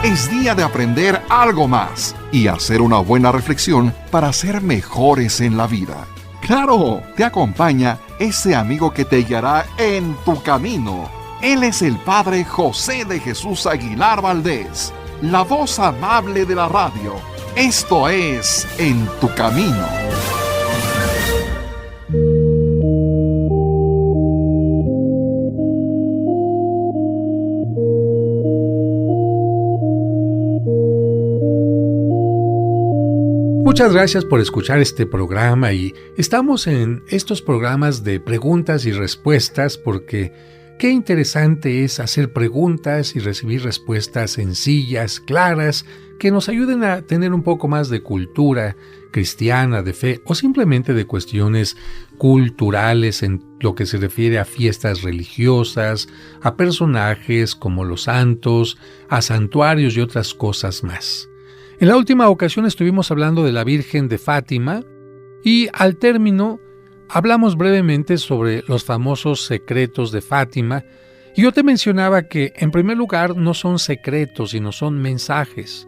Es día de aprender algo más y hacer una buena reflexión para ser mejores en la vida. ¡Claro! Te acompaña ese amigo que te guiará en tu camino. Él es el Padre José de Jesús Aguilar Valdés, la voz amable de la radio. Esto es En tu Camino. Muchas gracias por escuchar este programa y estamos en estos programas de preguntas y respuestas porque qué interesante es hacer preguntas y recibir respuestas sencillas, claras, que nos ayuden a tener un poco más de cultura cristiana, de fe o simplemente de cuestiones culturales en lo que se refiere a fiestas religiosas, a personajes como los santos, a santuarios y otras cosas más. En la última ocasión estuvimos hablando de la Virgen de Fátima y al término hablamos brevemente sobre los famosos secretos de Fátima y yo te mencionaba que en primer lugar no son secretos sino son mensajes.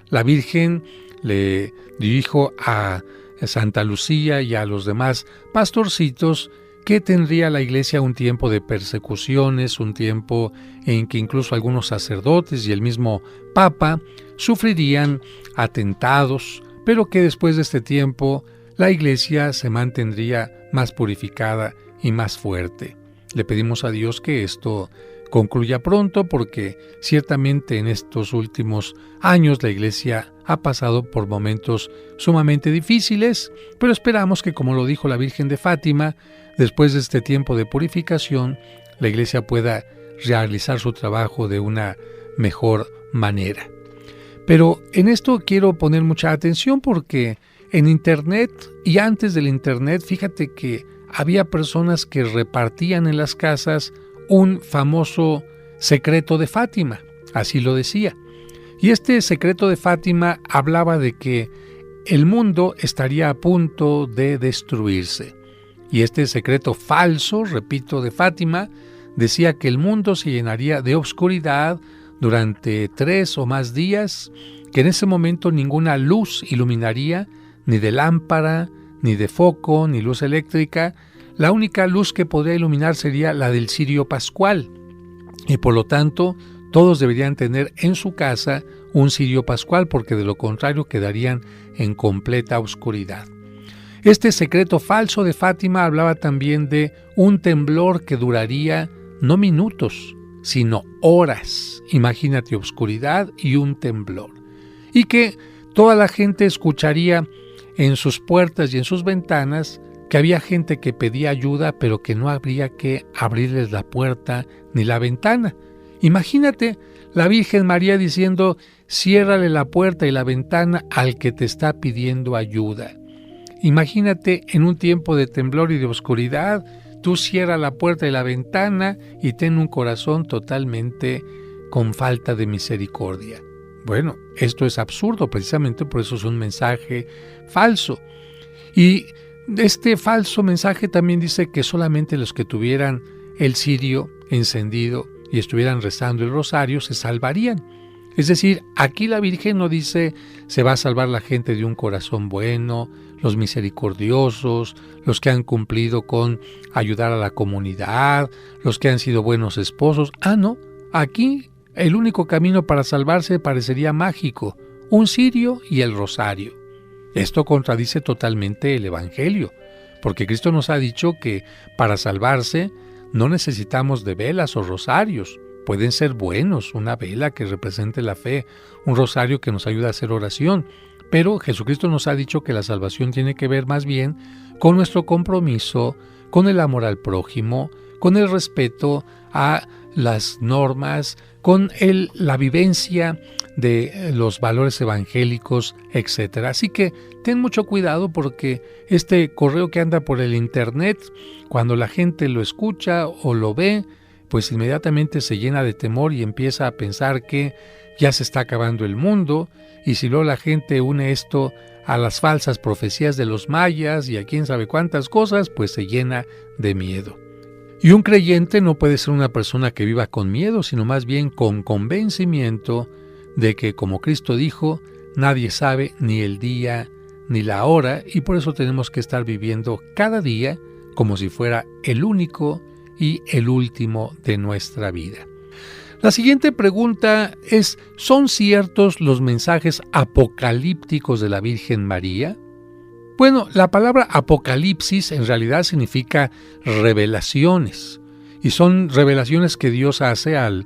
La Virgen le dijo a Santa Lucía y a los demás pastorcitos que tendría la Iglesia un tiempo de persecuciones, un tiempo en que incluso algunos sacerdotes y el mismo Papa sufrirían atentados, pero que después de este tiempo la Iglesia se mantendría más purificada y más fuerte. Le pedimos a Dios que esto concluya pronto porque ciertamente en estos últimos años la Iglesia ha pasado por momentos sumamente difíciles, pero esperamos que, como lo dijo la Virgen de Fátima, después de este tiempo de purificación, la Iglesia pueda realizar su trabajo de una mejor manera. Pero en esto quiero poner mucha atención porque en Internet y antes del Internet, fíjate que había personas que repartían en las casas un famoso secreto de Fátima, así lo decía. Y este secreto de Fátima hablaba de que el mundo estaría a punto de destruirse. Y este secreto falso, repito, de Fátima, decía que el mundo se llenaría de obscuridad durante 3 o más días, que en ese momento ninguna luz iluminaría, ni de lámpara, ni de foco, ni luz eléctrica. La única luz que podría iluminar sería la del cirio pascual. Y por lo tanto, todos deberían tener en su casa un cirio pascual, porque de lo contrario quedarían en completa oscuridad. Este secreto falso de Fátima hablaba también de un temblor que duraría no minutos, sino horas. Imagínate, oscuridad y un temblor. Y que toda la gente escucharía en sus puertas y en sus ventanas que había gente que pedía ayuda, pero que no habría que abrirles la puerta ni la ventana. Imagínate la Virgen María diciendo: ciérrale la puerta y la ventana al que te está pidiendo ayuda. Imagínate en un tiempo de temblor y de oscuridad, tú cierra la puerta y la ventana y ten un corazón totalmente con falta de misericordia. Bueno, esto es absurdo, precisamente por eso es un mensaje falso. Y este falso mensaje también dice que solamente los que tuvieran el cirio encendido y estuvieran rezando el rosario se salvarían. Es decir, aquí la Virgen no dice se va a salvar la gente de un corazón bueno, los misericordiosos, los que han cumplido con ayudar a la comunidad, los que han sido buenos esposos. No, aquí el único camino para salvarse parecería mágico: un cirio y el rosario. Esto contradice totalmente el Evangelio, porque Cristo nos ha dicho que para salvarse no necesitamos de velas o rosarios. Pueden ser buenos, una vela que represente la fe, un rosario que nos ayuda a hacer oración, pero Jesucristo nos ha dicho que la salvación tiene que ver más bien con nuestro compromiso, con el amor al prójimo, con el respeto a las normas, con la vivencia de los valores evangélicos, etc. Así que ten mucho cuidado, porque este correo que anda por el Internet, cuando la gente lo escucha o lo ve, pues inmediatamente se llena de temor y empieza a pensar que ya se está acabando el mundo, y si luego la gente une esto a las falsas profecías de los mayas y a quién sabe cuántas cosas, pues se llena de miedo. Y un creyente no puede ser una persona que viva con miedo, sino más bien con convencimiento de que, como Cristo dijo, nadie sabe ni el día ni la hora, y por eso tenemos que estar viviendo cada día como si fuera el único y el último de nuestra vida. La siguiente pregunta es: ¿son ciertos los mensajes apocalípticos de la Virgen María? Bueno, la palabra apocalipsis en realidad significa revelaciones, y son revelaciones que Dios hace al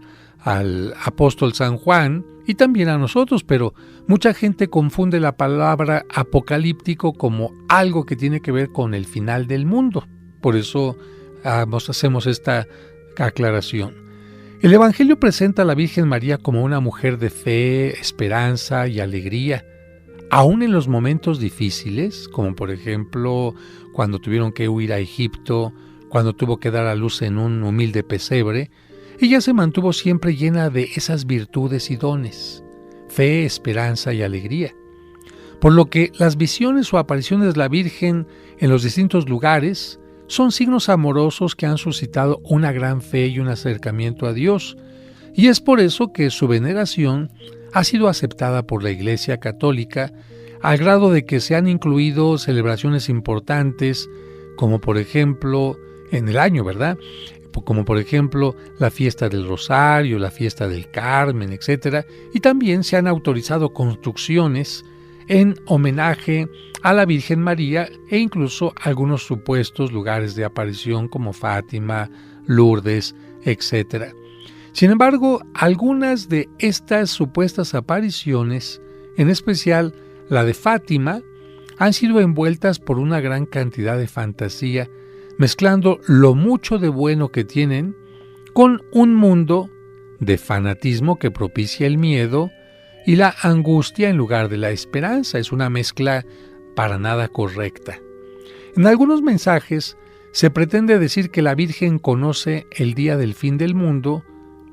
apóstol San Juan y también a nosotros, pero mucha gente confunde la palabra apocalíptico como algo que tiene que ver con el final del mundo. Por eso hacemos esta aclaración. El Evangelio presenta a la Virgen María como una mujer de fe, esperanza y alegría, aún en los momentos difíciles, como por ejemplo cuando tuvieron que huir a Egipto, cuando tuvo que dar a luz en un humilde pesebre. Ella se mantuvo siempre llena de esas virtudes y dones, fe, esperanza y alegría. Por lo que las visiones o apariciones de la Virgen en los distintos lugares son signos amorosos que han suscitado una gran fe y un acercamiento a Dios, y es por eso que su veneración ha sido aceptada por la Iglesia Católica, al grado de que se han incluido celebraciones importantes, como por ejemplo en el año, ¿verdad?, como por ejemplo la fiesta del Rosario, la fiesta del Carmen, etc. Y también se han autorizado construcciones en homenaje a la Virgen María e incluso algunos supuestos lugares de aparición como Fátima, Lourdes, etc. Sin embargo, algunas de estas supuestas apariciones, en especial la de Fátima, han sido envueltas por una gran cantidad de fantasía, mezclando lo mucho de bueno que tienen con un mundo de fanatismo que propicia el miedo y la angustia en lugar de la esperanza. Es una mezcla para nada correcta. En algunos mensajes se pretende decir que la Virgen conoce el día del fin del mundo,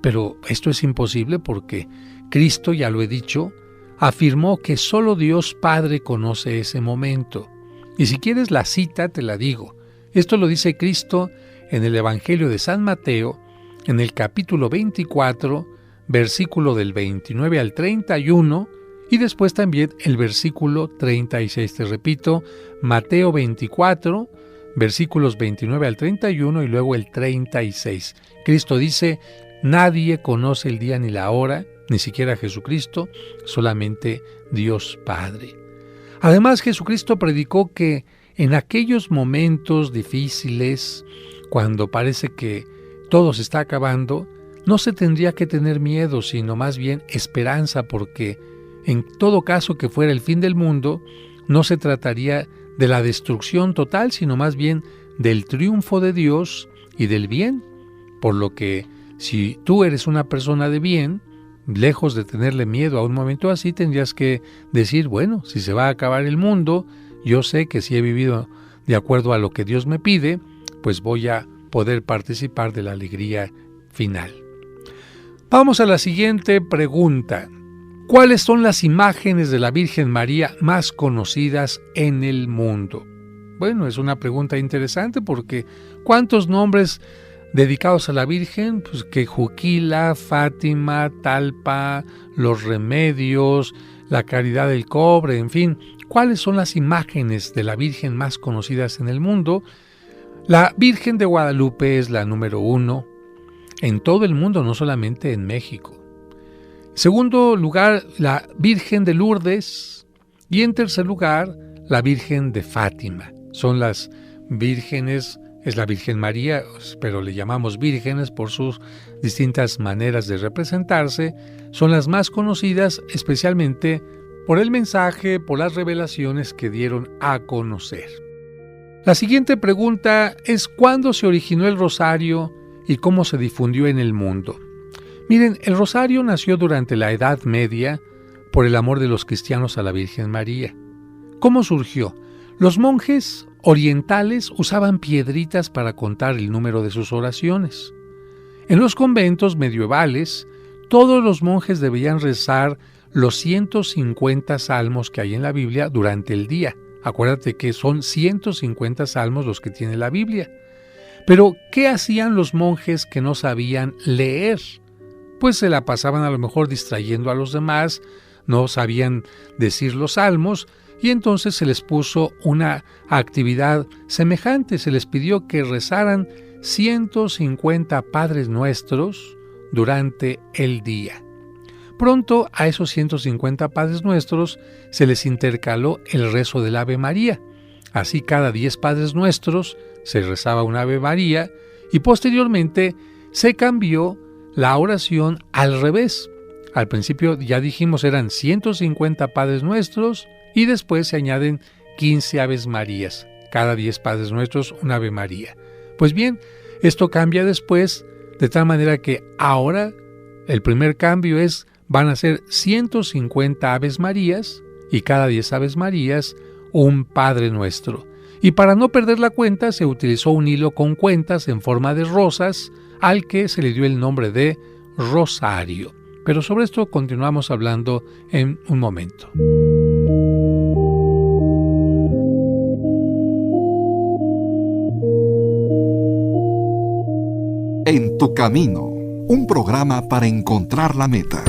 pero esto es imposible porque Cristo, ya lo he dicho, afirmó que solo Dios Padre conoce ese momento. Y si quieres la cita, te la digo. Esto lo dice Cristo en el Evangelio de San Mateo, en el capítulo 24, versículo del 29 al 31, y después también el versículo 36. Te repito, Mateo 24, versículos 29 al 31 y luego el 36. Cristo dice: nadie conoce el día ni la hora, ni siquiera Jesucristo, solamente Dios Padre. Además, Jesucristo predicó que en aquellos momentos difíciles, cuando parece que todo se está acabando, no se tendría que tener miedo, sino más bien esperanza, porque en todo caso que fuera el fin del mundo, no se trataría de la destrucción total, sino más bien del triunfo de Dios y del bien. Por lo que si tú eres una persona de bien, lejos de tenerle miedo a un momento así, tendrías que decir: bueno, si se va a acabar el mundo, yo sé que si he vivido de acuerdo a lo que Dios me pide, pues voy a poder participar de la alegría final. Vamos a la siguiente pregunta. ¿Cuáles son las imágenes de la Virgen María más conocidas en el mundo? Bueno, es una pregunta interesante porque ¿cuántos nombres dedicados a la Virgen? Pues que Juquila, Fátima, Talpa, Los Remedios, la Caridad del Cobre, en fin. ¿Cuáles son las imágenes de la Virgen más conocidas en el mundo? La Virgen de Guadalupe es la número 1 en todo el mundo, no solamente en México. En segundo lugar, la Virgen de Lourdes. Y en tercer lugar, la Virgen de Fátima. Son las vírgenes, es la Virgen María, pero le llamamos vírgenes por sus distintas maneras de representarse. Son las más conocidas, especialmente por el mensaje, por las revelaciones que dieron a conocer. La siguiente pregunta es: ¿cuándo se originó el rosario y cómo se difundió en el mundo? Miren, el rosario nació durante la Edad Media por el amor de los cristianos a la Virgen María. ¿Cómo surgió? Los monjes orientales usaban piedritas para contar el número de sus oraciones. En los conventos medievales, todos los monjes debían rezar los 150 salmos que hay en la Biblia durante el día. Acuérdate que son 150 salmos los que tiene la Biblia. Pero, ¿qué hacían los monjes que no sabían leer? pues se la pasaban a lo mejor distrayendo a los demás, no sabían decir los salmos, y entonces se les puso una actividad semejante, se les pidió que rezaran 150 Padres Nuestros durante el día. Pronto a esos 150 Padres Nuestros se les intercaló el rezo del Ave María. Así cada 10 Padres Nuestros se rezaba un Ave María y posteriormente se cambió la oración al revés. Al principio ya dijimos eran 150 Padres Nuestros y después se añaden 15 Aves Marías. Cada 10 Padres Nuestros un Ave María. Pues bien, esto cambia después de tal manera que ahora el primer cambio es van a ser 150 Aves Marías y cada 10 Aves Marías un Padre Nuestro. Y para no perder la cuenta se utilizó un hilo con cuentas en forma de rosas al que se le dio el nombre de rosario. Pero sobre esto continuamos hablando en un momento. En tu camino, un programa para encontrar la meta.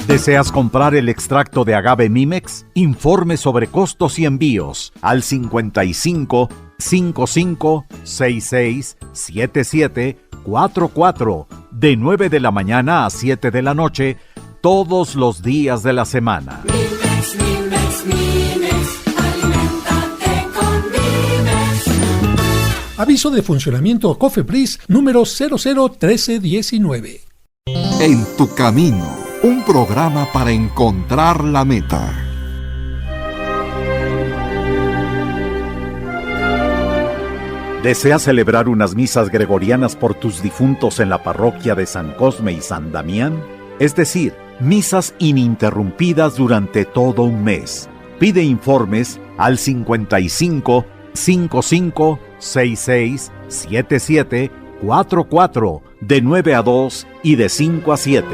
¿Deseas comprar el extracto de agave Mimex? Informe sobre costos y envíos al 55 55 66 77 44 de 9 de la mañana a 7 de la noche todos los días de la semana. Mimex, Mimex, Mimex, aliméntate con Mimex. Aviso de funcionamiento COFEPRIS número 001319. En tu camino, un programa para encontrar la meta. ¿Deseas celebrar unas misas gregorianas por tus difuntos en la parroquia de San Cosme y San Damián? Es decir, misas ininterrumpidas durante todo un mes. Pide informes al 55 55 66 77 44 de 9 a 2 y de 5 a 7.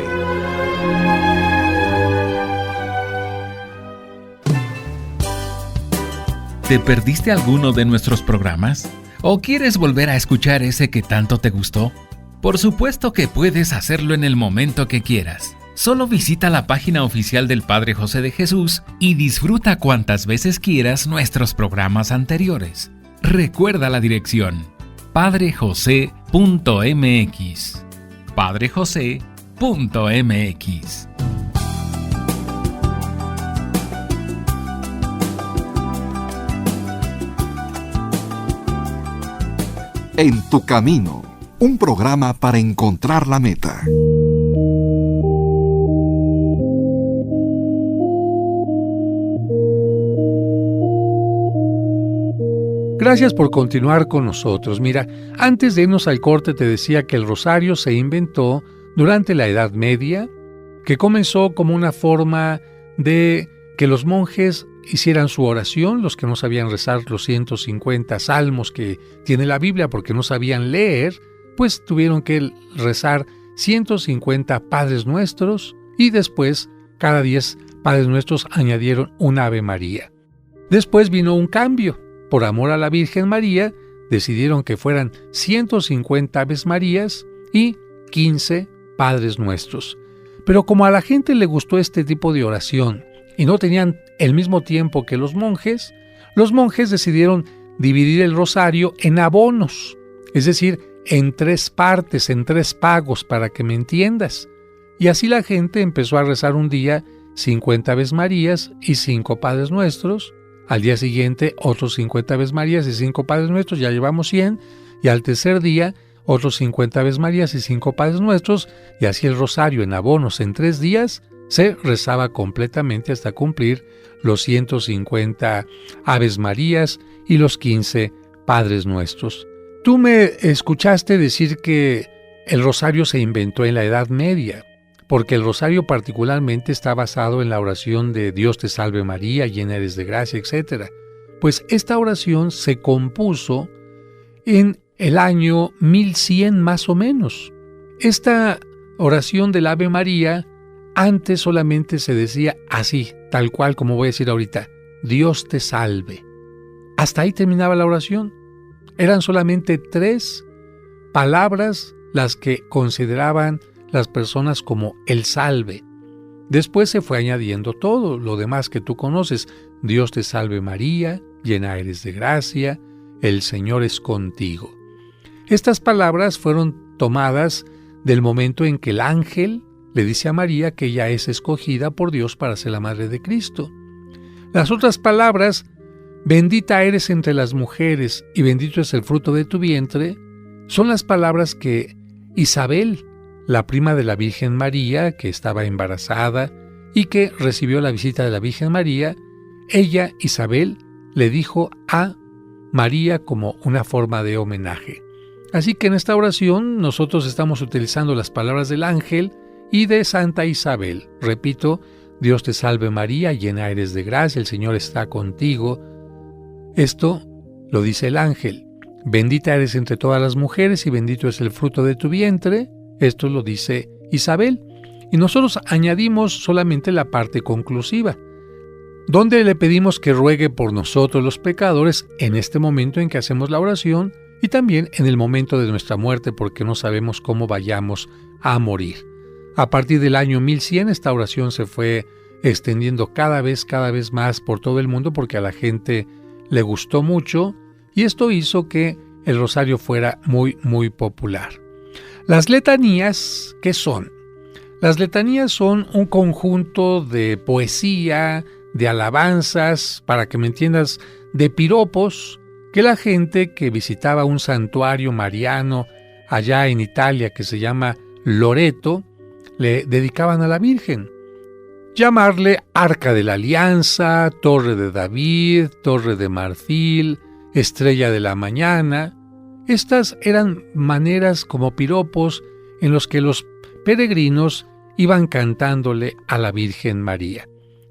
¿Te perdiste alguno de nuestros programas? ¿O quieres volver a escuchar ese que tanto te gustó? Por supuesto que puedes hacerlo en el momento que quieras. Solo visita la página oficial del Padre José de Jesús y disfruta cuantas veces quieras nuestros programas anteriores. Recuerda la dirección: padrejose.mx. padrejose.mx. En tu camino, un programa para encontrar la meta. Gracias por continuar con nosotros. Mira, antes de irnos al corte te decía que el rosario se inventó durante la Edad Media, que comenzó como una forma de que los monjes hicieran su oración, los que no sabían rezar los 150 salmos que tiene la Biblia porque no sabían leer, pues tuvieron que rezar 150 Padres Nuestros y después cada 10 Padres Nuestros añadieron un Ave María. Después vino un cambio. Por amor a la Virgen María, decidieron que fueran 150 Aves Marías y 15 Padres Nuestros. Pero como a la gente le gustó este tipo de oración y no tenían el mismo tiempo que los monjes decidieron dividir el rosario en abonos, es decir, en 3 partes, en 3 pagos, para que me entiendas. Y así la gente empezó a rezar un día 50 Aves Marías y 5 Padres Nuestros, al día siguiente otros 50 Aves Marías y 5 Padres Nuestros, ya llevamos 100, y al tercer día otros 50 Aves Marías y 5 Padres Nuestros, y así el rosario en abonos en 3 días se rezaba completamente hasta cumplir los 150 Aves Marías y los 15 Padres Nuestros. Tú me escuchaste decir que el rosario se inventó en la Edad Media, porque el rosario particularmente está basado en la oración de Dios te salve María, llena eres de gracia, etc. Pues esta oración se compuso en el año 1100 más o menos. Esta oración del Ave María antes solamente se decía así, tal cual como voy a decir ahorita, Dios te salve. Hasta ahí terminaba la oración. Eran solamente 3 palabras las que consideraban las personas como el salve. Después se fue añadiendo todo lo demás que tú conoces. Dios te salve María, llena eres de gracia, el Señor es contigo. Estas palabras fueron tomadas del momento en que el ángel le dice a María que ella es escogida por Dios para ser la madre de Cristo. Las otras palabras, bendita eres entre las mujeres y bendito es el fruto de tu vientre, son las palabras que Isabel, la prima de la Virgen María, que estaba embarazada y que recibió la visita de la Virgen María, ella, Isabel, le dijo a María como una forma de homenaje. Así que en esta oración nosotros estamos utilizando las palabras del ángel y de Santa Isabel. Repito, Dios te salve María, llena eres de gracia, el Señor está contigo. Esto lo dice el ángel. Bendita eres entre todas las mujeres y bendito es el fruto de tu vientre. Esto lo dice Isabel. Y nosotros añadimos solamente la parte conclusiva, donde le pedimos que ruegue por nosotros los pecadores en este momento en que hacemos la oración y también en el momento de nuestra muerte, porque no sabemos cómo vayamos a morir. A partir del año 1100 esta oración se fue extendiendo cada vez más por todo el mundo porque a la gente le gustó mucho y esto hizo que el rosario fuera muy popular. Las letanías, ¿qué son? Las letanías son un conjunto de poesía, de alabanzas, para que me entiendas, de piropos que la gente que visitaba un santuario mariano allá en Italia que se llama Loreto, le dedicaban a la Virgen. Llamarle Arca de la Alianza, Torre de David, Torre de Marfil, Estrella de la Mañana. Estas eran maneras como piropos en los que los peregrinos iban cantándole a la Virgen María.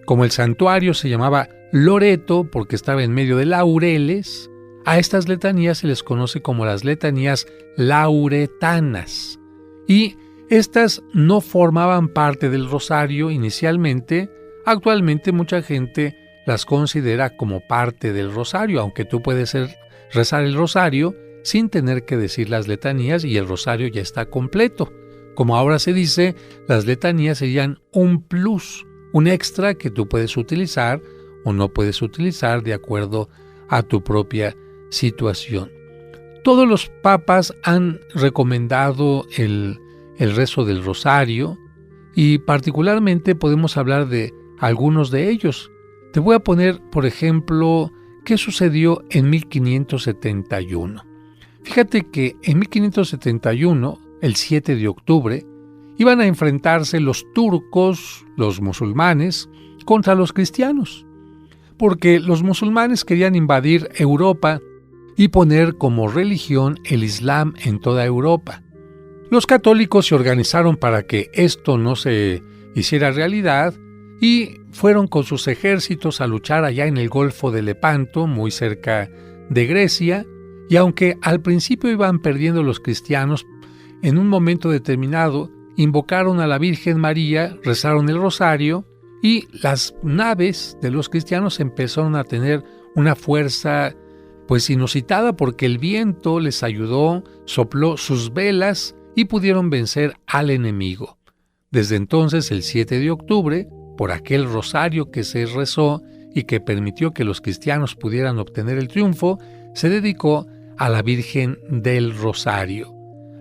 Como el santuario se llamaba Loreto porque estaba en medio de laureles, a estas letanías se les conoce como las letanías lauretanas. Y estas no formaban parte del rosario inicialmente. Actualmente mucha gente las considera como parte del rosario, aunque tú puedes rezar el rosario sin tener que decir las letanías y el rosario ya está completo. Como ahora se dice, las letanías serían un plus, un extra que tú puedes utilizar o no puedes utilizar de acuerdo a tu propia situación. Todos los papas han recomendado el rezo del rosario y particularmente podemos hablar de algunos de ellos. Te voy a poner, por ejemplo, qué sucedió en 1571. Fíjate que en 1571, el 7 de octubre, iban a enfrentarse los turcos, los musulmanes, contra los cristianos, porque los musulmanes querían invadir Europa y poner como religión el Islam en toda Europa. Los católicos se organizaron para que esto no se hiciera realidad y fueron con sus ejércitos a luchar allá en el Golfo de Lepanto, muy cerca de Grecia, y aunque al principio iban perdiendo los cristianos, en un momento determinado invocaron a la Virgen María, rezaron el rosario y las naves de los cristianos empezaron a tener una fuerza pues inusitada porque el viento les ayudó, sopló sus velas y pudieron vencer al enemigo. Desde entonces, el 7 de octubre, por aquel rosario que se rezó y que permitió que los cristianos pudieran obtener el triunfo, se dedicó a la Virgen del Rosario.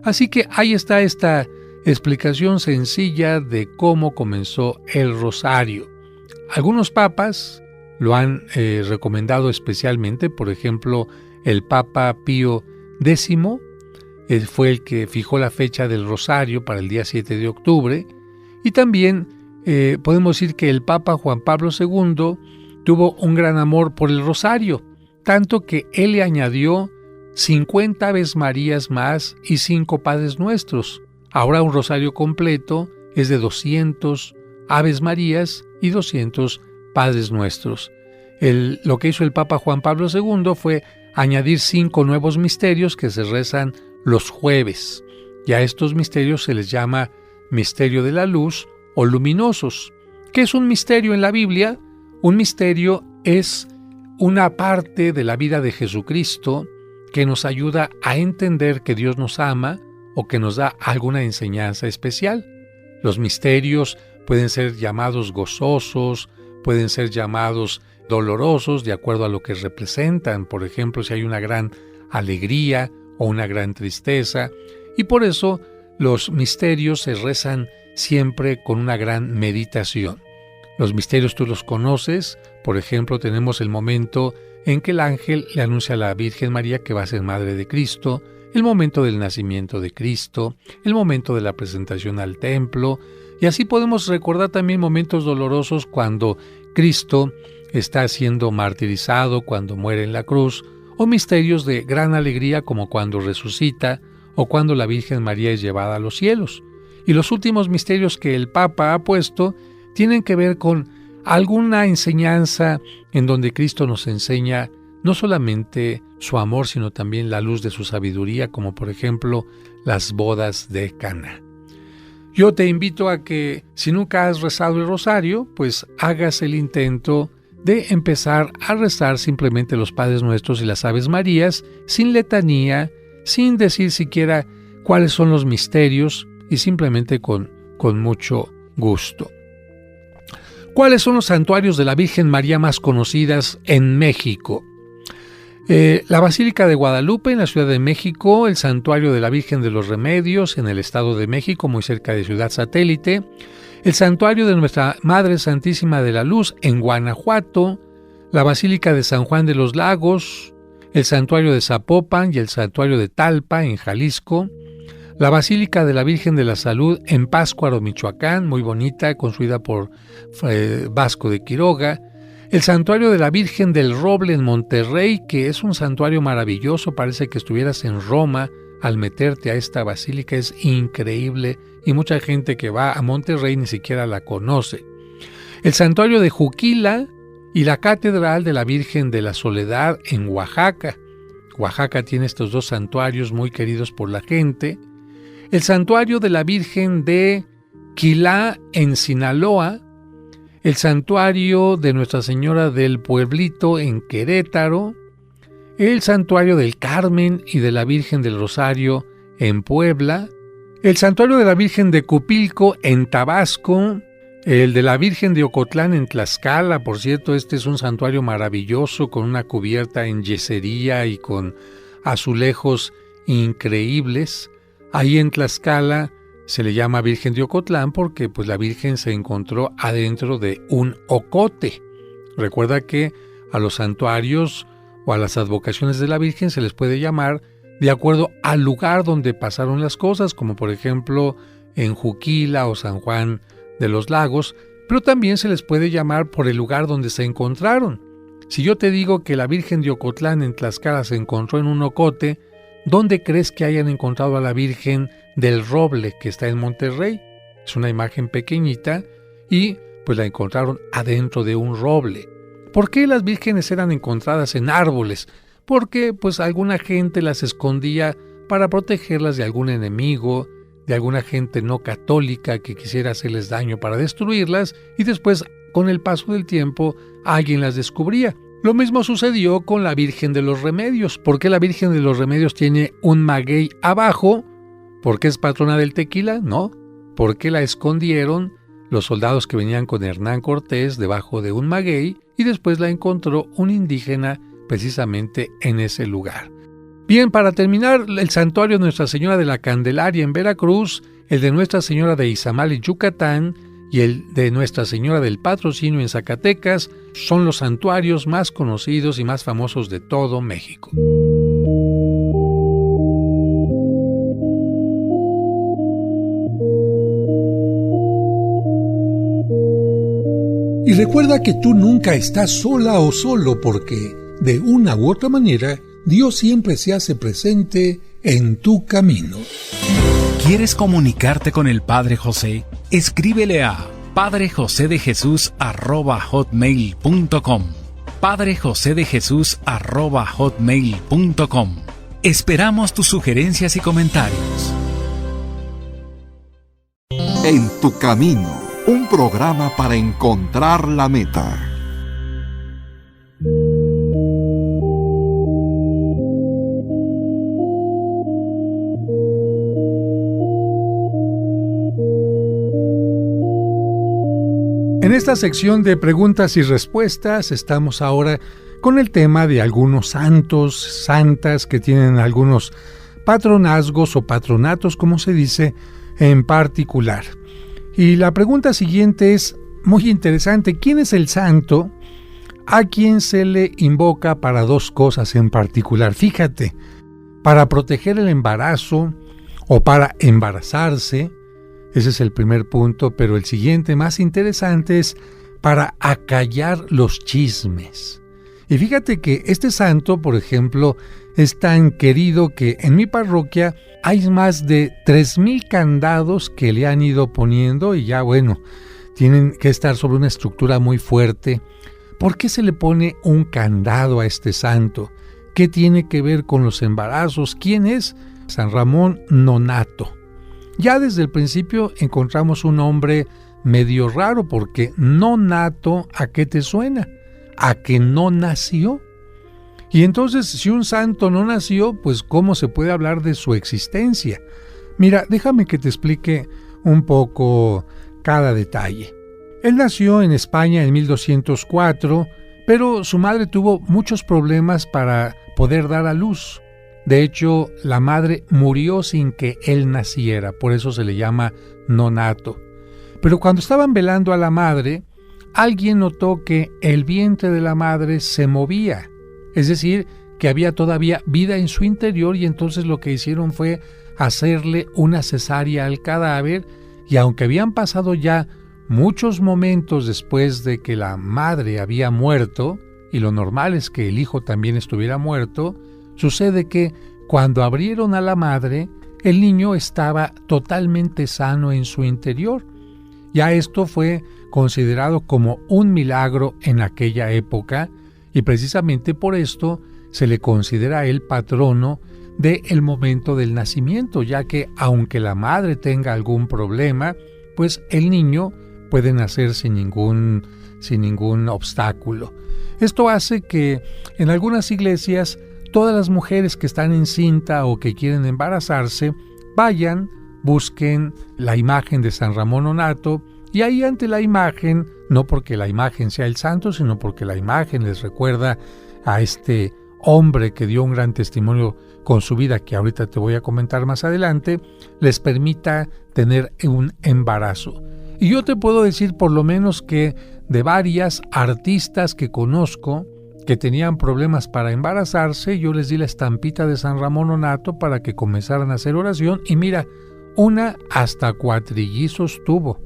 Así que ahí está esta explicación sencilla de cómo comenzó el rosario. Algunos papas lo han recomendado especialmente, por ejemplo, el Papa Pío X fue el que fijó la fecha del rosario para el día 7 de octubre, y también podemos decir que el Papa Juan Pablo II tuvo un gran amor por el rosario, tanto que él le añadió 50 Aves Marías más y 5 Padres Nuestros. Ahora un rosario completo es de 200 Aves Marías y 200 Padres Nuestros. Lo que hizo el Papa Juan Pablo II fue añadir 5 nuevos misterios que se rezan los jueves. Y a estos misterios se les llama misterio de la luz o luminosos. ¿Qué es un misterio en la Biblia? Un misterio es una parte de la vida de Jesucristo que nos ayuda a entender que Dios nos ama o que nos da alguna enseñanza especial. Los misterios pueden ser llamados gozosos, pueden ser llamados dolorosos de acuerdo a lo que representan. Por ejemplo, si hay una gran alegría o una gran tristeza. Y por eso los misterios se rezan siempre con una gran meditación. Los misterios tú los conoces. Por ejemplo, tenemos el momento en que el ángel le anuncia a la Virgen María que va a ser madre de Cristo, el momento del nacimiento de Cristo, el momento de la presentación al templo, y así podemos recordar también momentos dolorosos cuando Cristo está siendo martirizado, cuando muere en la cruz, o misterios de gran alegría como cuando resucita o cuando la Virgen María es llevada a los cielos. Y los últimos misterios que el Papa ha puesto tienen que ver con alguna enseñanza en donde Cristo nos enseña no solamente su amor, sino también la luz de su sabiduría, como por ejemplo las bodas de Caná. Yo te invito a que, si nunca has rezado el rosario, pues hagas el intento de empezar a rezar simplemente los Padres Nuestros y las Aves Marías, sin letanía, sin decir siquiera cuáles son los misterios y simplemente con mucho gusto. ¿Cuáles son los santuarios de la Virgen María más conocidas en México? La Basílica de Guadalupe en la Ciudad de México, el Santuario de la Virgen de los Remedios en el Estado de México, muy cerca de Ciudad Satélite, el Santuario de Nuestra Madre Santísima de la Luz en Guanajuato, la Basílica de San Juan de los Lagos, el Santuario de Zapopan y el Santuario de Talpa en Jalisco, la Basílica de la Virgen de la Salud en Pátzcuaro, Michoacán, muy bonita, construida por Vasco de Quiroga, el Santuario de la Virgen del Roble en Monterrey, que es un santuario maravilloso, parece que estuvieras en Roma al meterte a esta basílica, es increíble y mucha gente que va a Monterrey ni siquiera la conoce. El Santuario de Juquila y la Catedral de la Virgen de la Soledad en Oaxaca. Oaxaca tiene estos dos santuarios muy queridos por la gente. El Santuario de la Virgen de Quilá en Sinaloa, el Santuario de Nuestra Señora del Pueblito en Querétaro, el Santuario del Carmen y de la Virgen del Rosario en Puebla, el Santuario de la Virgen de Cupilco en Tabasco, el de la Virgen de Ocotlán en Tlaxcala. Por cierto, este es un santuario maravilloso con una cubierta en yesería y con azulejos increíbles. Ahí en Tlaxcala se le llama Virgen de Ocotlán porque pues la Virgen se encontró adentro de un ocote. Recuerda que a los santuarios o a las advocaciones de la Virgen se les puede llamar de acuerdo al lugar donde pasaron las cosas, como por ejemplo en Juquila o San Juan de los Lagos, pero también se les puede llamar por el lugar donde se encontraron. Si yo te digo que la Virgen de Ocotlán en Tlaxcala se encontró en un ocote, ¿dónde crees que hayan encontrado a la Virgen del Roble que está en Monterrey? Es una imagen pequeñita y pues la encontraron adentro de un roble. ¿Por qué las vírgenes eran encontradas en árboles? Porque pues alguna gente las escondía para protegerlas de algún enemigo, de alguna gente no católica que quisiera hacerles daño para destruirlas, y después, con el paso del tiempo, alguien las descubría. Lo mismo sucedió con la Virgen de los Remedios. ¿Por qué la Virgen de los Remedios tiene un maguey abajo? ¿Por qué es patrona del tequila? No. ¿Por qué la escondieron los soldados que venían con Hernán Cortés debajo de un maguey y después la encontró un indígena precisamente en ese lugar? Bien, para terminar, el santuario de Nuestra Señora de la Candelaria en Veracruz, el de Nuestra Señora de Izamal en Yucatán y el de Nuestra Señora del Patrocinio en Zacatecas son los santuarios más conocidos y más famosos de todo México. Y recuerda que tú nunca estás sola o solo porque, de una u otra manera, Dios siempre se hace presente en tu camino. ¿Quieres comunicarte con el Padre José? Escríbele a padrejosedejesus@hotmail.com. padrejosedejesus@hotmail.com. Esperamos tus sugerencias y comentarios. En tu camino, un programa para encontrar la meta. En esta sección de preguntas y respuestas estamos ahora con el tema de algunos santos, santas que tienen algunos patronazgos o patronatos, como se dice, en particular. Y la pregunta siguiente es muy interesante. ¿Quién es el santo a quien se le invoca para dos cosas en particular? Fíjate, para proteger el embarazo o para embarazarse. Ese es el primer punto, pero el siguiente más interesante es para acallar los chismes. Y fíjate que este santo, por ejemplo, es tan querido que en mi parroquia hay más de 3,000 candados que le han ido poniendo y ya bueno, tienen que estar sobre una estructura muy fuerte. ¿Por qué se le pone un candado a este santo? ¿Qué tiene que ver con los embarazos? ¿Quién es? San Ramón Nonato. Ya desde el principio encontramos un nombre medio raro porque nonato, ¿a qué te suena? ¿A que no nació? Y entonces, si un santo no nació, pues ¿cómo se puede hablar de su existencia? Mira, déjame que te explique un poco cada detalle. Él nació en España en 1204, pero su madre tuvo muchos problemas para poder dar a luz. De hecho, la madre murió sin que él naciera, por eso se le llama nonato. Pero cuando estaban velando a la madre, alguien notó que el vientre de la madre se movía, es decir, que había todavía vida en su interior, y entonces lo que hicieron fue hacerle una cesárea al cadáver, y aunque habían pasado ya muchos momentos después de que la madre había muerto, y lo normal es que el hijo también estuviera muerto, sucede que cuando abrieron a la madre, el niño estaba totalmente sano en su interior. Ya esto fue considerado como un milagro en aquella época y precisamente por esto se le considera el patrono del momento del nacimiento, ya que aunque la madre tenga algún problema, pues el niño puede nacer sin ningún obstáculo. Esto hace que en algunas iglesias todas las mujeres que están encinta o que quieren embarazarse vayan, busquen la imagen de San Ramón Nonato y ahí ante la imagen, no porque la imagen sea el santo, sino porque la imagen les recuerda a este hombre que dio un gran testimonio con su vida, que ahorita te voy a comentar más adelante, les permita tener un embarazo. Y yo te puedo decir por lo menos que de varias artistas que conozco que tenían problemas para embarazarse, yo les di la estampita de San Ramón Nonato para que comenzaran a hacer oración y mira, una hasta cuatrillizos tuvo.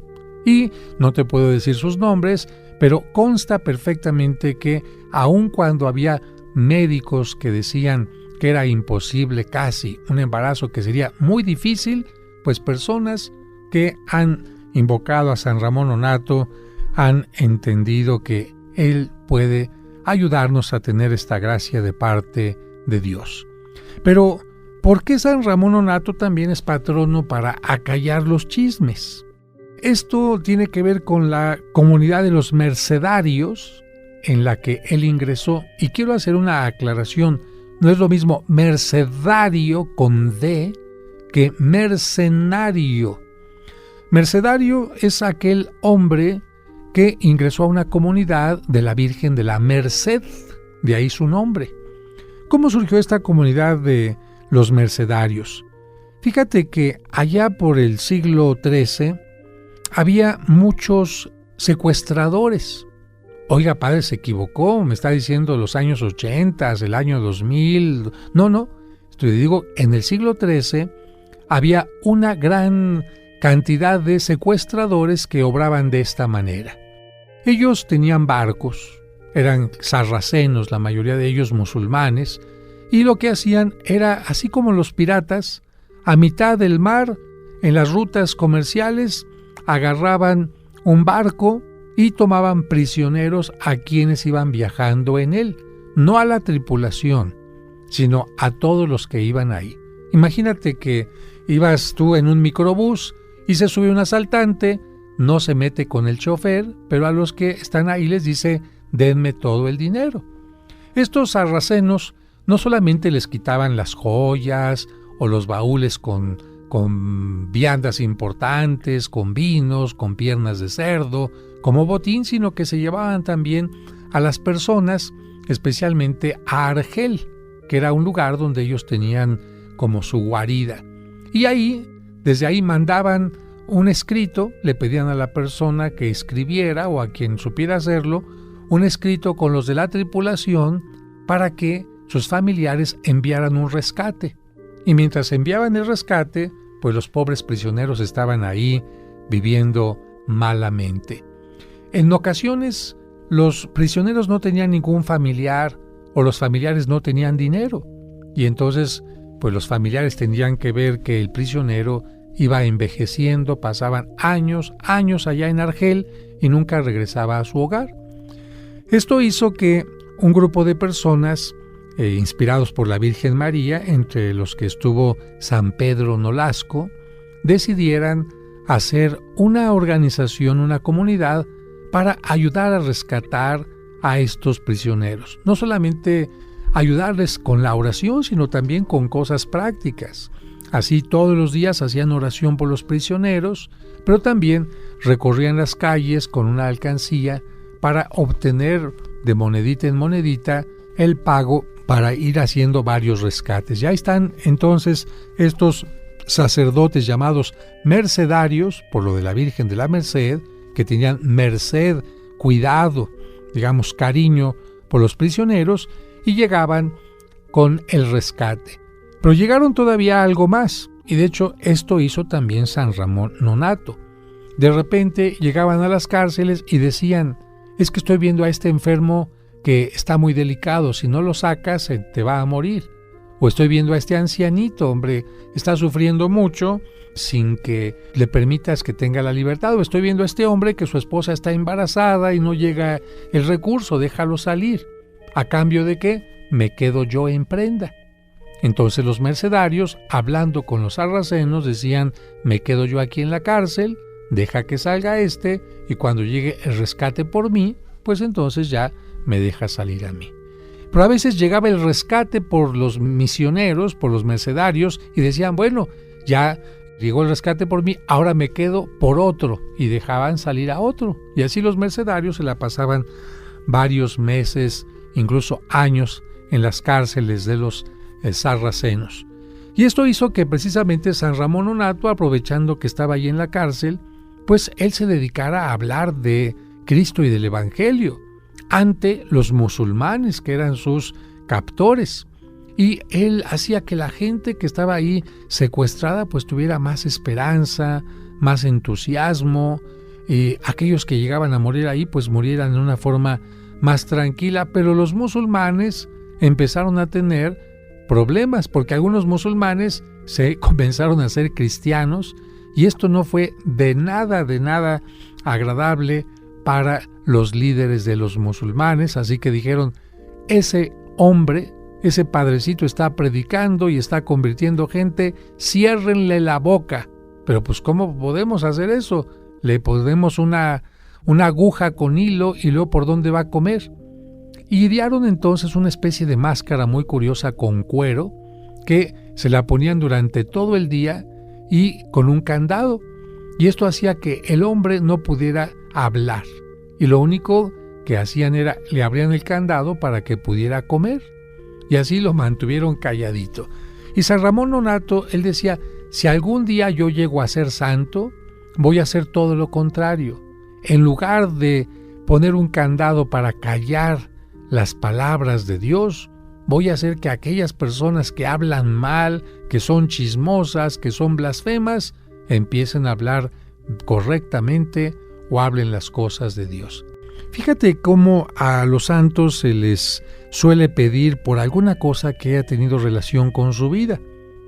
Y no te puedo decir sus nombres, pero consta perfectamente que aun cuando había médicos que decían que era imposible casi un embarazo, que sería muy difícil, pues personas que han invocado a San Ramón Nonato han entendido que él puede ayudarnos a tener esta gracia de parte de Dios. Pero, ¿por qué San Ramón Nonato también es patrono para acallar los chismes? Esto tiene que ver con la comunidad de los mercedarios en la que él ingresó. Y quiero hacer una aclaración. No es lo mismo mercedario con D que mercenario. Mercedario es aquel hombre que ingresó a una comunidad de la Virgen de la Merced, de ahí su nombre. ¿Cómo surgió esta comunidad de los mercedarios? Fíjate que allá por el siglo XIII había muchos secuestradores. Oiga, padre, se equivocó, me está diciendo los años 80, el año 2000. No, te digo, en el siglo XIII había una gran cantidad de secuestradores que obraban de esta manera. Ellos tenían barcos, eran sarracenos, la mayoría de ellos musulmanes, y lo que hacían era, así como los piratas, a mitad del mar, en las rutas comerciales, agarraban un barco y tomaban prisioneros a quienes iban viajando en él, no a la tripulación, sino a todos los que iban ahí. Imagínate que ibas tú en un microbús y se sube un asaltante, no se mete con el chofer, pero a los que están ahí les dice, denme todo el dinero. Estos sarracenos no solamente les quitaban las joyas o los baúles con con viandas importantes, con vinos, con piernas de cerdo, como botín, sino que se llevaban también a las personas, especialmente a Argel, que era un lugar donde ellos tenían como su guarida. Y ahí, desde ahí mandaban un escrito, le pedían a la persona que escribiera o a quien supiera hacerlo, un escrito con los de la tripulación para que sus familiares enviaran un rescate. Y mientras enviaban el rescate, pues los pobres prisioneros estaban ahí viviendo malamente. En ocasiones, los prisioneros no tenían ningún familiar o los familiares no tenían dinero. Y entonces, pues los familiares tendrían que ver que el prisionero iba envejeciendo, pasaban años allá en Argel y nunca regresaba a su hogar. Esto hizo que un grupo de personas, inspirados por la Virgen María, entre los que estuvo San Pedro Nolasco, decidieran hacer una organización, una comunidad, para ayudar a rescatar a estos prisioneros. No solamente ayudarles con la oración, sino también con cosas prácticas. Así todos los días hacían oración por los prisioneros, pero también recorrían las calles con una alcancía para obtener de monedita en monedita el pago para ir haciendo varios rescates. Ya están entonces estos sacerdotes llamados mercedarios, por lo de la Virgen de la Merced, que tenían merced, cuidado, digamos cariño por los prisioneros, y llegaban con el rescate. Pero llegaron todavía algo más, y de hecho esto hizo también San Ramón Nonnato. De repente llegaban a las cárceles y decían: es que estoy viendo a este enfermo que está muy delicado, si no lo sacas te va a morir. O estoy viendo a este ancianito, hombre, está sufriendo mucho sin que le permitas que tenga la libertad. O estoy viendo a este hombre que su esposa está embarazada y no llega el recurso, déjalo salir. ¿A cambio de qué? Me quedo yo en prenda. Entonces los mercedarios, hablando con los sarracenos, decían: me quedo yo aquí en la cárcel, deja que salga y cuando llegue el rescate por mí, pues entonces ya me deja salir a mí. Pero a veces llegaba el rescate por los misioneros, por los mercedarios, y decían: bueno, ya llegó el rescate por mí, ahora me quedo por otro, y dejaban salir a otro. Y así los mercedarios se la pasaban varios meses, incluso años, en las cárceles de los sarracenos. Y esto hizo que precisamente San Ramón Nonnato, aprovechando que estaba allí en la cárcel, pues él se dedicara a hablar de Cristo y del Evangelio ante los musulmanes, que eran sus captores. Y él hacía que la gente que estaba ahí secuestrada pues tuviera más esperanza, más entusiasmo, y aquellos que llegaban a morir ahí pues murieran de una forma más tranquila. Pero los musulmanes empezaron a tener problemas, porque algunos musulmanes se comenzaron a ser cristianos, y esto no fue de nada agradable para los líderes de los musulmanes. Así que dijeron: ese hombre, ese padrecito está predicando y está convirtiendo gente, ciérrenle la boca. Pero pues ¿cómo podemos hacer eso? Le ponemos una aguja con hilo y luego ¿por dónde va a comer? Y idearon entonces una especie de máscara muy curiosa con cuero, que se la ponían durante todo el día y con un candado. Y esto hacía que el hombre no pudiera hablar. Y lo único que hacían era le abrían el candado para que pudiera comer. Y así lo mantuvieron calladito. Y San Ramón Nonnato, él decía: si algún día yo llego a ser santo, voy a hacer todo lo contrario. En lugar de poner un candado para callar las palabras de Dios, voy a hacer que aquellas personas que hablan mal, que son chismosas, que son blasfemas, empiecen a hablar correctamente o hablen las cosas de Dios. Fíjate cómo a los santos se les suele pedir por alguna cosa que haya tenido relación con su vida.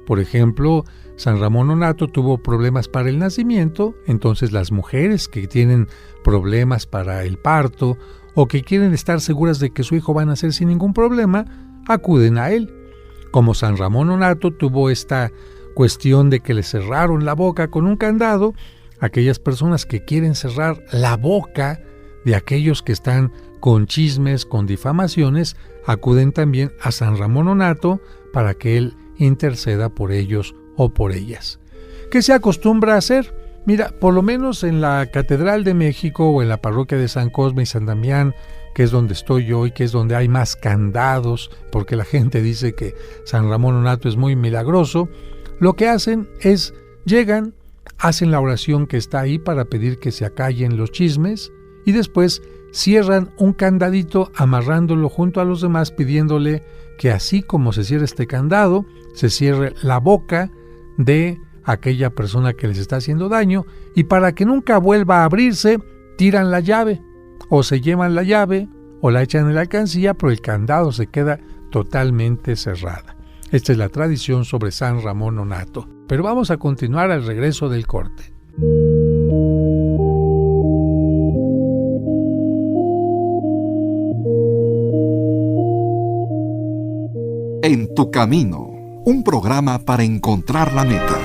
Por ejemplo, San Ramón Nonnato tuvo problemas para el nacimiento, entonces las mujeres que tienen problemas para el parto o que quieren estar seguras de que su hijo va a nacer sin ningún problema, acuden a él. Como San Ramón Nonnato tuvo esta cuestión de que le cerraron la boca con un candado, aquellas personas que quieren cerrar la boca de aquellos que están con chismes, con difamaciones, acuden también a San Ramón Nonnato para que él interceda por ellos o por ellas. ¿Qué se acostumbra a hacer? Mira, por lo menos en la Catedral de México o en la parroquia de San Cosme y San Damián, que es donde estoy yo y que es donde hay más candados, porque la gente dice que San Ramón Nonnato es muy milagroso, lo que hacen es, llegan, hacen la oración que está ahí para pedir que se acallen los chismes y después cierran un candadito amarrándolo junto a los demás, pidiéndole que así como se cierra este candado, se cierre la boca de aquella persona que les está haciendo daño, y para que nunca vuelva a abrirse, tiran la llave, o se llevan la llave, o la echan en la alcancía, pero el candado se queda totalmente cerrada. Esta es la tradición sobre San Ramón Nonnato. Pero vamos a continuar al regreso del corte. En tu camino, un programa para encontrar la meta.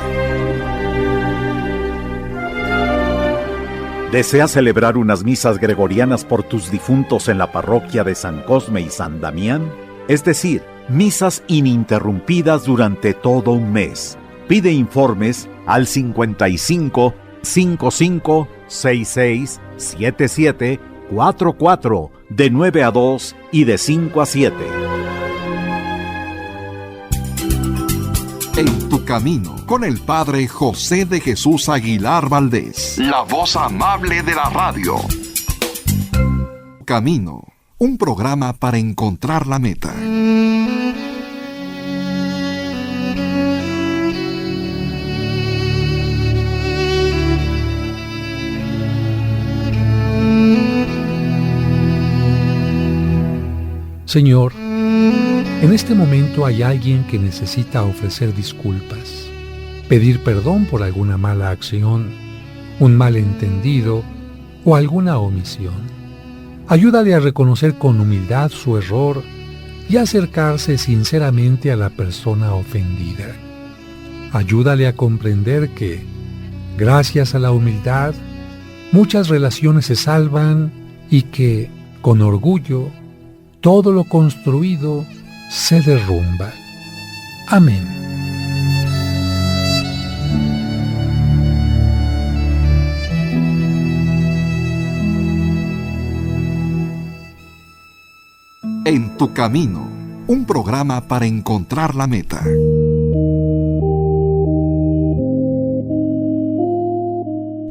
¿Deseas celebrar unas misas gregorianas por tus difuntos en la parroquia de San Cosme y San Damián? Es decir, misas ininterrumpidas durante todo un mes. Pide informes al 55 55 66 77 44 de 9 a 2 y de 5 a 7. En tu camino, con el Padre José de Jesús Aguilar Valdés, la voz amable de la radio. Camino, un programa para encontrar la meta. Señor, en este momento hay alguien que necesita ofrecer disculpas, pedir perdón por alguna mala acción, un malentendido o alguna omisión. Ayúdale a reconocer con humildad su error y a acercarse sinceramente a la persona ofendida. Ayúdale a comprender que, gracias a la humildad, muchas relaciones se salvan y que, con orgullo, todo lo construido se derrumba. Amén. En tu camino, un programa para encontrar la meta.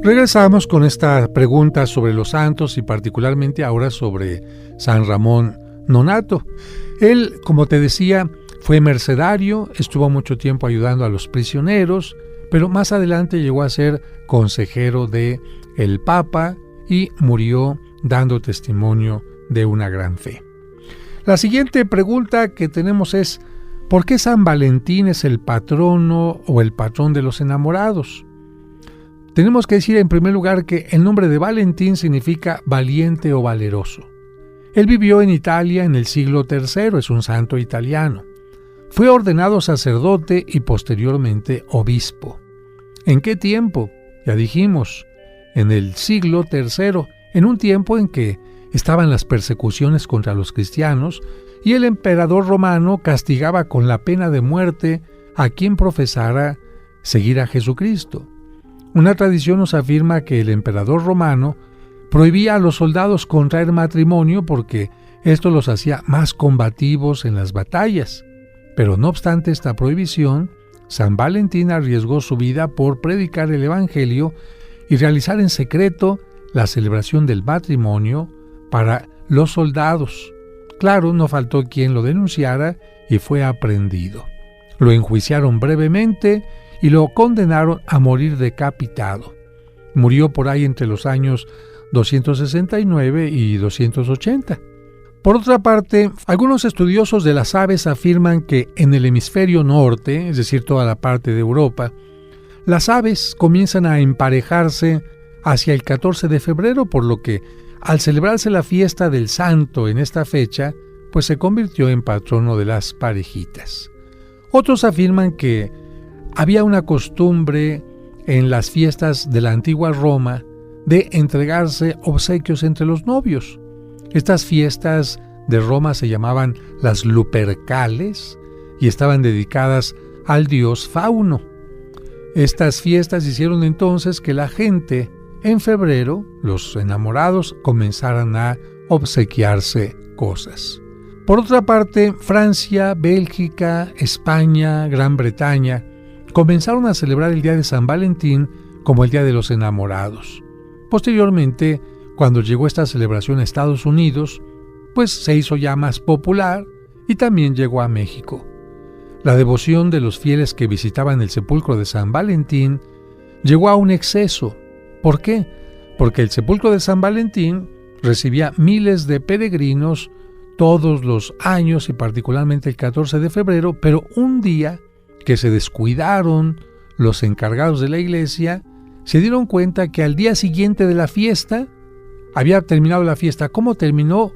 Regresamos con esta pregunta sobre los santos y particularmente ahora sobre San Ramón Nonnato. Él, como te decía, fue mercedario, estuvo mucho tiempo ayudando a los prisioneros, pero más adelante llegó a ser consejero de el Papa y murió dando testimonio de una gran fe. La siguiente pregunta que tenemos es: ¿por qué San Valentín es el patrono o el patrón de los enamorados? Tenemos que decir en primer lugar que el nombre de Valentín significa valiente o valeroso. Él vivió en Italia en el siglo III, es un santo italiano. Fue ordenado sacerdote y posteriormente obispo. ¿En qué tiempo? Ya dijimos, en el siglo III, en un tiempo en que estaban las persecuciones contra los cristianos y el emperador romano castigaba con la pena de muerte a quien profesara seguir a Jesucristo. Una tradición nos afirma que el emperador romano prohibía a los soldados contraer matrimonio porque esto los hacía más combativos en las batallas. Pero no obstante esta prohibición, San Valentín arriesgó su vida por predicar el Evangelio y realizar en secreto la celebración del matrimonio para los soldados. Claro, no faltó quien lo denunciara y fue aprehendido. Lo enjuiciaron brevemente y lo condenaron a morir decapitado. Murió por ahí entre los años 269 y 280. Por otra parte, algunos estudiosos de las aves afirman que en el hemisferio norte, es decir, toda la parte de Europa, las aves comienzan a emparejarse hacia el 14 de febrero, por lo que al celebrarse la fiesta del santo en esta fecha, pues se convirtió en patrono de las parejitas. Otros afirman que había una costumbre en las fiestas de la antigua Roma de entregarse obsequios entre los novios. Estas fiestas de Roma se llamaban las Lupercales y estaban dedicadas al dios Fauno. Estas fiestas hicieron entonces que la gente, en febrero, los enamorados, comenzaran a obsequiarse cosas. Por otra parte, Francia, Bélgica, España, Gran Bretaña comenzaron a celebrar el día de San Valentín como el Día de los Enamorados. Posteriormente, cuando llegó esta celebración a Estados Unidos, pues se hizo ya más popular y también llegó a México. La devoción de los fieles que visitaban el sepulcro de San Valentín llegó a un exceso. ¿Por qué? Porque el sepulcro de San Valentín recibía miles de peregrinos todos los años y particularmente el 14 de febrero, pero un día que se descuidaron los encargados de la iglesia, se dieron cuenta que al día siguiente de la fiesta, había terminado la fiesta. ¿Cómo terminó?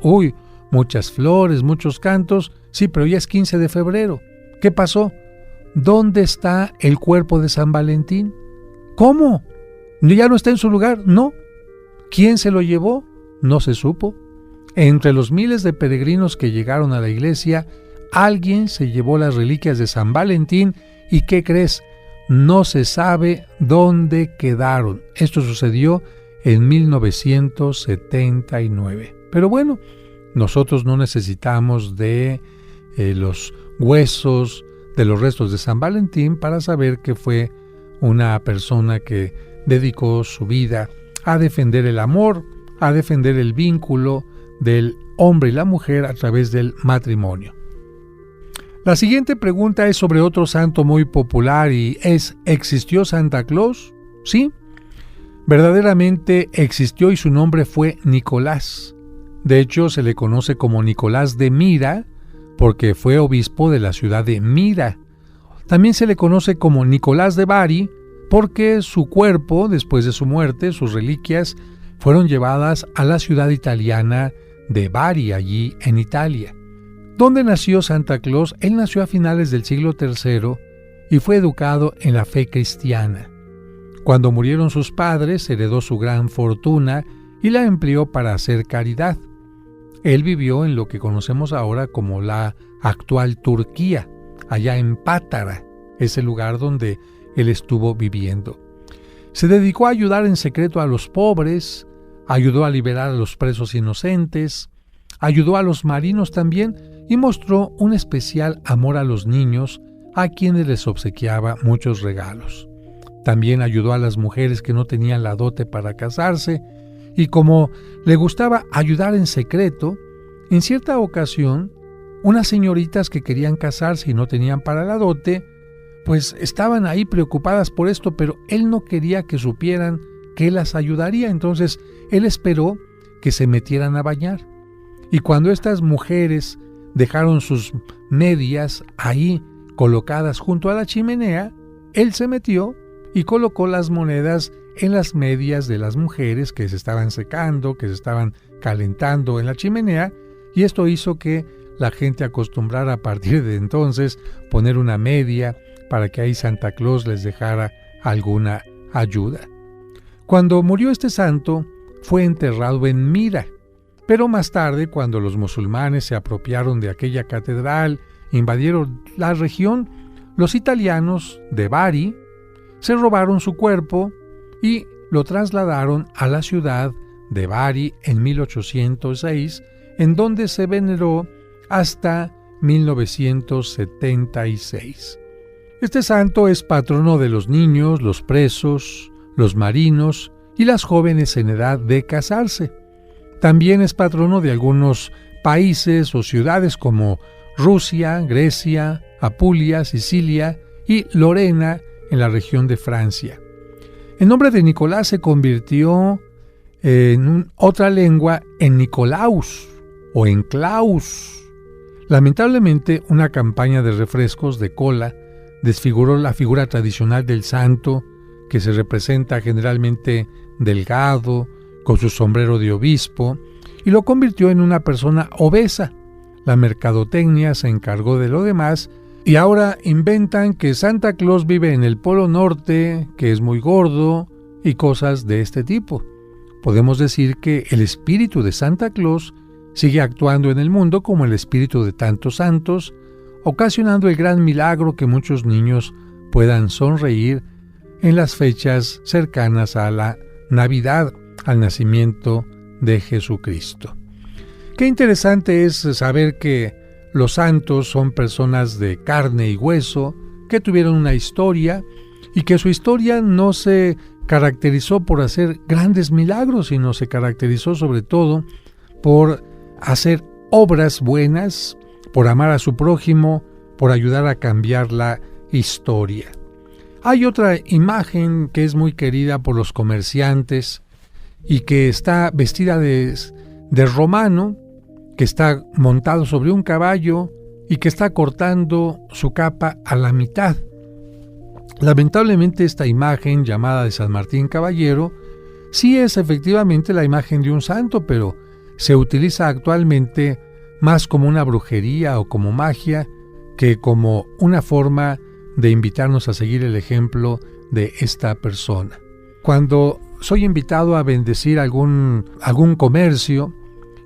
Muchas flores, muchos cantos, sí, pero ya es 15 de febrero. ¿Qué pasó? ¿Dónde está el cuerpo de San Valentín? ¿Cómo? ¿Ya no está en su lugar? No. ¿Quién se lo llevó? No se supo. Entre los miles de peregrinos que llegaron a la iglesia, alguien se llevó las reliquias de San Valentín y ¿qué crees? No se sabe dónde quedaron. Esto sucedió en 1979. Pero bueno, nosotros no necesitamos de los huesos, de los restos de San Valentín para saber que fue una persona que dedicó su vida a defender el amor, a defender el vínculo del hombre y la mujer a través del matrimonio. La siguiente pregunta es sobre otro santo muy popular y es: ¿existió Santa Claus? Sí, verdaderamente existió y su nombre fue Nicolás. De hecho, se le conoce como Nicolás de Mira porque fue obispo de la ciudad de Mira. También se le conoce como Nicolás de Bari porque su cuerpo, después de su muerte, sus reliquias, fueron llevadas a la ciudad italiana de Bari, allí en Italia. ¿Dónde nació Santa Claus? Él nació a finales del siglo III y fue educado en la fe cristiana. Cuando murieron sus padres, heredó su gran fortuna y la empleó para hacer caridad. Él vivió en lo que conocemos ahora como la actual Turquía, allá en Pátara, ese lugar donde él estuvo viviendo. Se dedicó a ayudar en secreto a los pobres, ayudó a liberar a los presos inocentes, ayudó a los marinos también y mostró un especial amor a los niños, a quienes les obsequiaba muchos regalos. También ayudó a las mujeres que no tenían la dote para casarse, y como le gustaba ayudar en secreto, en cierta ocasión, unas señoritas que querían casarse y no tenían para la dote, pues estaban ahí preocupadas por esto, pero él no quería que supieran que él las ayudaría. Entonces él esperó que se metieran a bañar. Y cuando estas mujeres dejaron sus medias ahí colocadas junto a la chimenea, él se metió y colocó las monedas en las medias de las mujeres que se estaban secando, que se estaban calentando en la chimenea, y esto hizo que la gente acostumbrara a partir de entonces poner una media para que ahí Santa Claus les dejara alguna ayuda. Cuando murió este santo, fue enterrado en Mira, pero más tarde, cuando los musulmanes se apropiaron de aquella catedral, invadieron la región, los italianos de Bari se robaron su cuerpo y lo trasladaron a la ciudad de Bari en 1806, en donde se veneró hasta 1976. Este santo es patrono de los niños, los presos, los marinos y las jóvenes en edad de casarse. También es patrono de algunos países o ciudades como Rusia, Grecia, Apulia, Sicilia y Lorena en la región de Francia. El nombre de Nicolás se convirtió en otra lengua en Nicolaus o en Klaus. Lamentablemente, una campaña de refrescos de cola desfiguró la figura tradicional del santo, que se representa generalmente delgado, con su sombrero de obispo, y lo convirtió en una persona obesa. La mercadotecnia se encargó de lo demás, y ahora inventan que Santa Claus vive en el Polo Norte, que es muy gordo, y cosas de este tipo. Podemos decir que el espíritu de Santa Claus sigue actuando en el mundo como el espíritu de tantos santos, ocasionando el gran milagro que muchos niños puedan sonreír en las fechas cercanas a la Navidad, al nacimiento de Jesucristo. Qué interesante es saber que los santos son personas de carne y hueso, que tuvieron una historia y que su historia no se caracterizó por hacer grandes milagros, sino se caracterizó sobre todo por hacer obras buenas, por amar a su prójimo, por ayudar a cambiar la historia. Hay otra imagen que es muy querida por los comerciantes y que está vestida de romano, que está montado sobre un caballo y que está cortando su capa a la mitad. Lamentablemente esta imagen, llamada de San Martín Caballero, sí es efectivamente la imagen de un santo, pero se utiliza actualmente más como una brujería o como magia que como una forma de invitarnos a seguir el ejemplo de esta persona. Cuando soy invitado a bendecir algún comercio,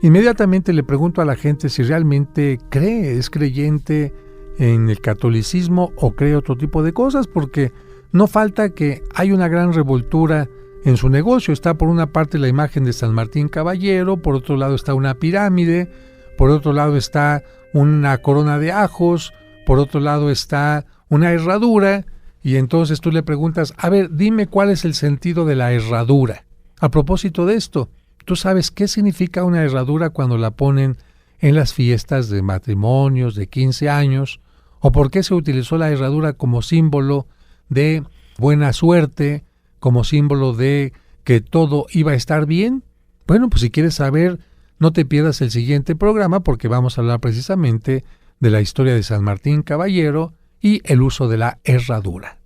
inmediatamente le pregunto a la gente si realmente es creyente en el catolicismo o cree otro tipo de cosas, porque no falta que hay una gran revoltura en su negocio. Está por una parte la imagen de San Martín Caballero, por otro lado está una pirámide, por otro lado está una corona de ajos, por otro lado está una herradura, y entonces tú le preguntas, a ver, dime cuál es el sentido de la herradura. A propósito de esto, ¿tú sabes qué significa una herradura cuando la ponen en las fiestas de matrimonios, de 15 años? ¿O por qué se utilizó la herradura como símbolo de buena suerte, como símbolo de que todo iba a estar bien? Bueno, pues si quieres saber, no te pierdas el siguiente programa, porque vamos a hablar precisamente de la historia de San Martín Caballero y el uso de la herradura.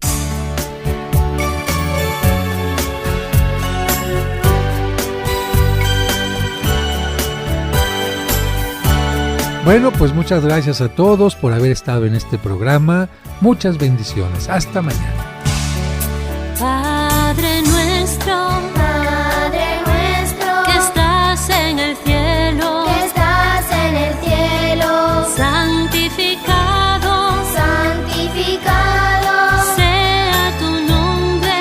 Bueno, pues muchas gracias a todos por haber estado en este programa. Muchas bendiciones. Hasta mañana. Padre nuestro, que estás en el cielo, santificado, sea tu nombre,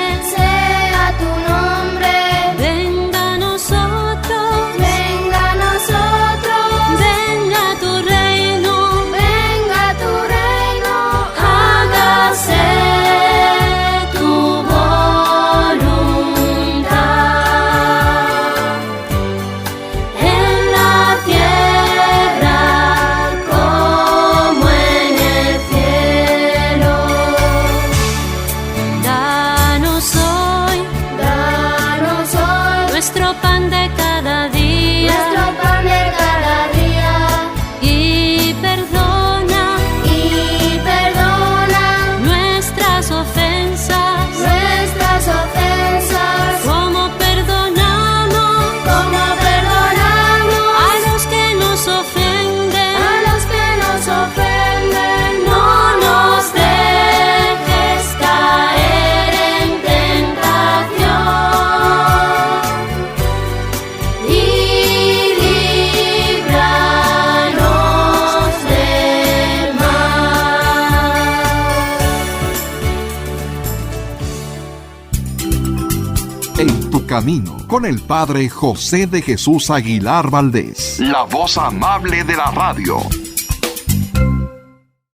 venga a nosotros, venga tu reino, hágase tu voluntad en la tierra como en el cielo. Danos hoy nuestro pan de cada día, y perdona nuestras ofensas, como perdonamos a los que nos ofenden. No nos dejes caer en tentación, y líbranos del mal. En tu camino, con el Padre José de Jesús Aguilar Valdés, la voz amable de la radio.